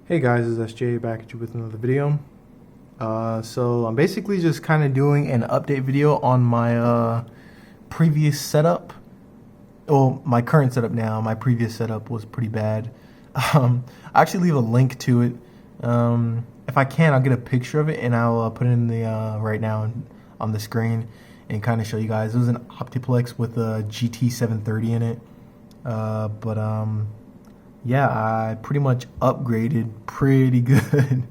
Hey guys, it's SJ back at you with another video. So I'm basically just kind of doing an update video on my previous setup. Well, my current setup now. My previous setup was pretty bad. I actually leave a link to it. If I can, I'll get a picture of it and I'll put it in the right now on the screen and kind of show you guys. It was an Optiplex with a GT730 in it. Yeah, I pretty much upgraded pretty good,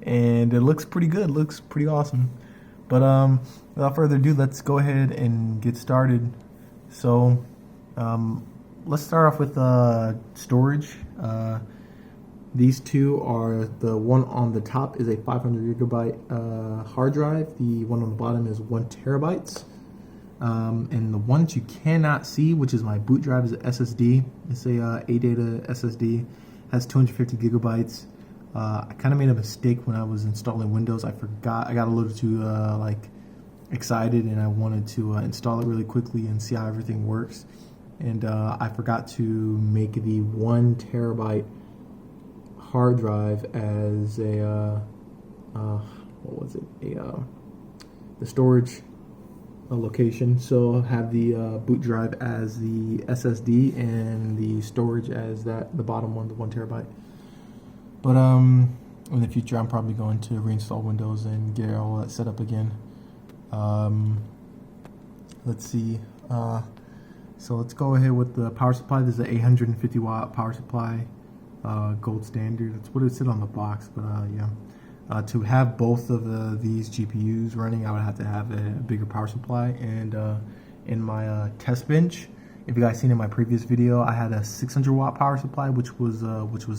and it looks pretty good. Looks pretty awesome. But without further ado, let's go ahead and get started. So let's start off with storage. These two are, the one on the top is a 500 gigabyte hard drive. The one on the bottom is 1 terabytes. And the one that you cannot see, which is my boot drive, is an SSD. It's a ADATA SSD, has 250 gigabytes. I kind of made a mistake when I was installing Windows. I forgot, I got a little too excited, and I wanted to install it really quickly and see how everything works. And I forgot to make the 1 terabyte hard drive as a what was it? The storage location. So have the boot drive as the SSD and the storage as the bottom one, the 1 terabyte. But in the future, I'm probably going to reinstall Windows and get all that set up again. Let's see. So let's go ahead with the power supply. This is an 850 watt power supply, gold standard. That's what it said on the box. But yeah. To have both of these GPUs running, I would have to have a bigger power supply. And in my test bench, if you guys seen in my previous video, I had a 600 watt power supply, which was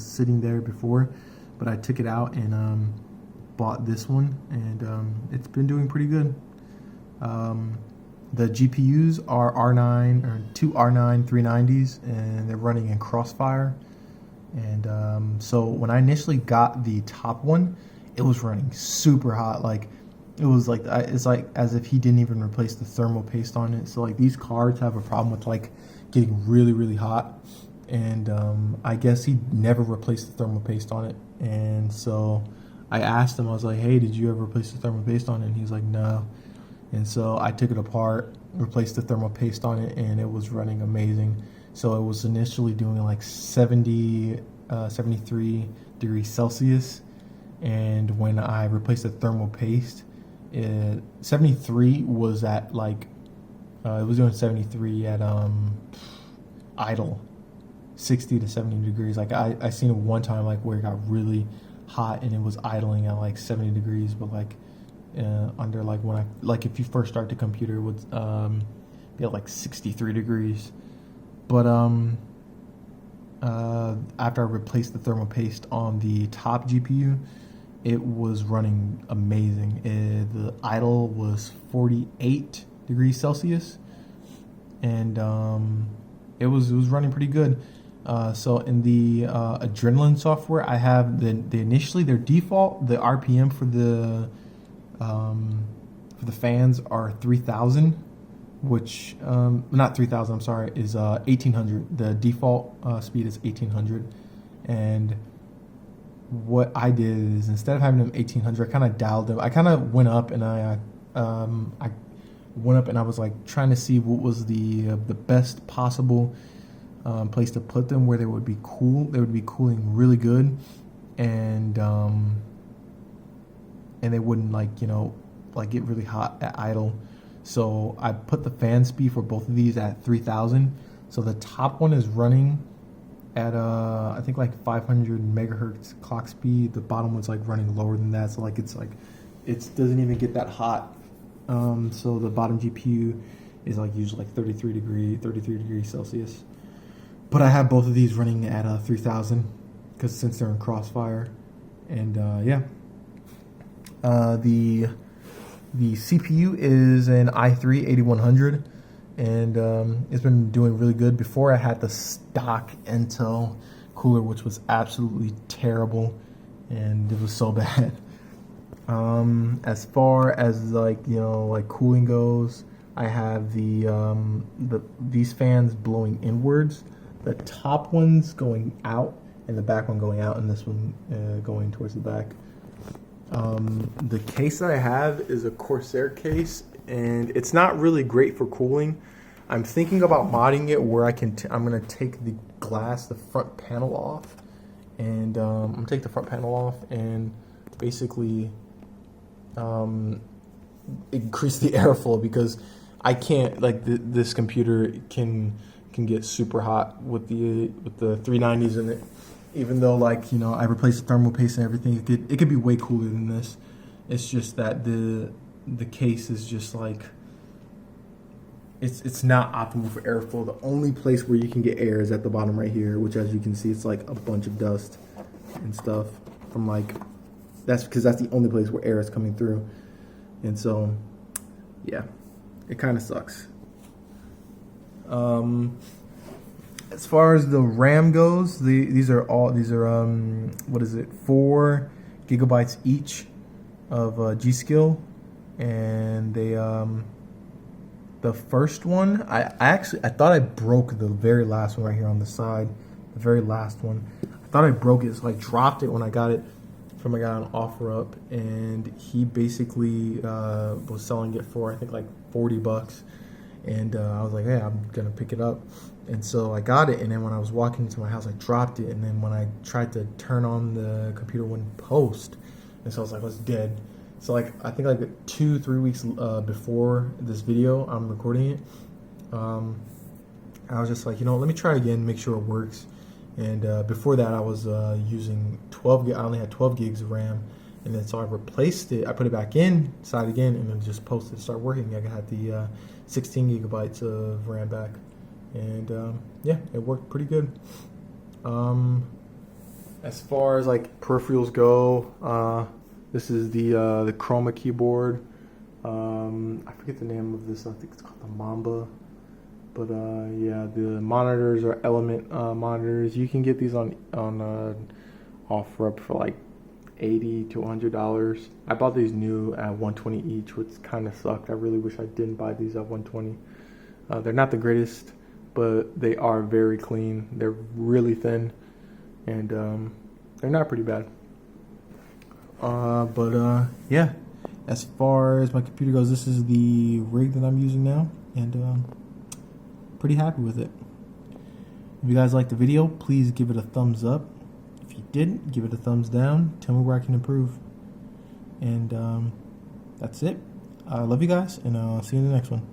sitting there before, but I took it out and bought this one, and it's been doing pretty good. The GPUs are R9 or two R9 390s, and they're running in Crossfire. And so when I initially got the top one, it was running super hot. Like, it was like, it's like as if he didn't even replace the thermal paste on it. So like, these cards have a problem with like getting really hot, and I guess he never replaced the thermal paste on it. And so I asked him, I was like, hey, did you ever replace the thermal paste on it? And he's like, no. And so I took it apart, replaced the thermal paste on it, and it was running amazing. So it was initially doing like 73 degrees Celsius. And when I replaced the thermal paste, 73 was at like, it was doing 73 at idle, 60 to 70 degrees. Like I seen it one time like where it got really hot and it was idling at like 70 degrees, but like under like when if you first start the computer, it would be at like 63 degrees. But after I replaced the thermal paste on the top GPU, it was running amazing. The idle was 48 degrees Celsius, and it was running pretty good. So in the Adrenaline software, I have initially their default, the RPM for the fans are 3,000, which not 3,000. I'm sorry, is 1,800. The default speed is 1,800, and what I did is, instead of having them 1,800, I kind of dialed them. I kind of went up and I went up and I was like trying to see what was the best possible place to put them where they would be cool. They would be cooling really good, and they wouldn't like get really hot at idle. So I put the fan speed for both of these at 3,000. So the top one is running at I think like 500 megahertz clock speed. The bottom one's like running lower than that, so like it doesn't even get that hot. So the bottom GPU is like usually like 33 degrees Celsius. But I have both of these running at 3,000 because since they're in Crossfire. And yeah, the CPU is an i3 8100. And it's been doing really good. Before, I had the stock Intel cooler, which was absolutely terrible, and it was so bad. As far as like cooling goes, I have these fans blowing inwards. The top one's going out, and the back one going out, and this one going towards the back. The case that I have is a Corsair case, and it's not really great for cooling. I'm thinking about modding it where I'm gonna take the glass, the front panel off, and I'm gonna take the front panel off and basically increase the airflow, because I can't, like, this computer can get super hot with the 390s in it. Even though, like, you know, I replaced the thermal paste and everything, it could be way cooler than this. It's just that the case is just like, it's not optimal for airflow. The only place where you can get air is at the bottom right here, which, as you can see, it's like a bunch of dust and stuff from, like, that's because that's the only place where air is coming through. And so, yeah, it kind of sucks. As far as the RAM goes, these are what is it, 4 gigabytes each of G.Skill, and they the first one, I thought I broke the very last one right here on the side, the very last one. I thought I broke it, so I dropped it when I got it from a guy on OfferUp, and he basically was selling it for, I think, like $40, and I was like, hey, I'm gonna pick it up. And so I got it, and then when I was walking into my house, I dropped it, and then when I tried to turn on the computer, wouldn't post, and so I was like, oh, it's dead. So, like, I think like 2-3 weeks before this video, I'm recording it, I was just like, you know, let me try again, make sure it works. And before that, I was using 12 gig. I only had 12 gigs of RAM, and then so I replaced it. I put it back inside again, and then just posted, start working. I got the 16 gigabytes of RAM back. And yeah, it worked pretty good. As far as like peripherals go, this is the Chroma keyboard. I forget the name of this. I think it's called the Mamba. But yeah, the monitors are Element monitors. You can get these on OfferUp for like $80 to $100. I bought these new at $120 each, which kind of sucked. I really wish I didn't buy these at $120. They're not the greatest, but they are very clean. They're really thin, and they're not pretty bad. Yeah, as far as my computer goes, this is the rig that I'm using now, and pretty happy with it. If you guys liked the video, please give it a thumbs up. If you didn't, give it a thumbs down. Tell me where I can improve. And that's it. I love you guys, and I'll see you in the next one.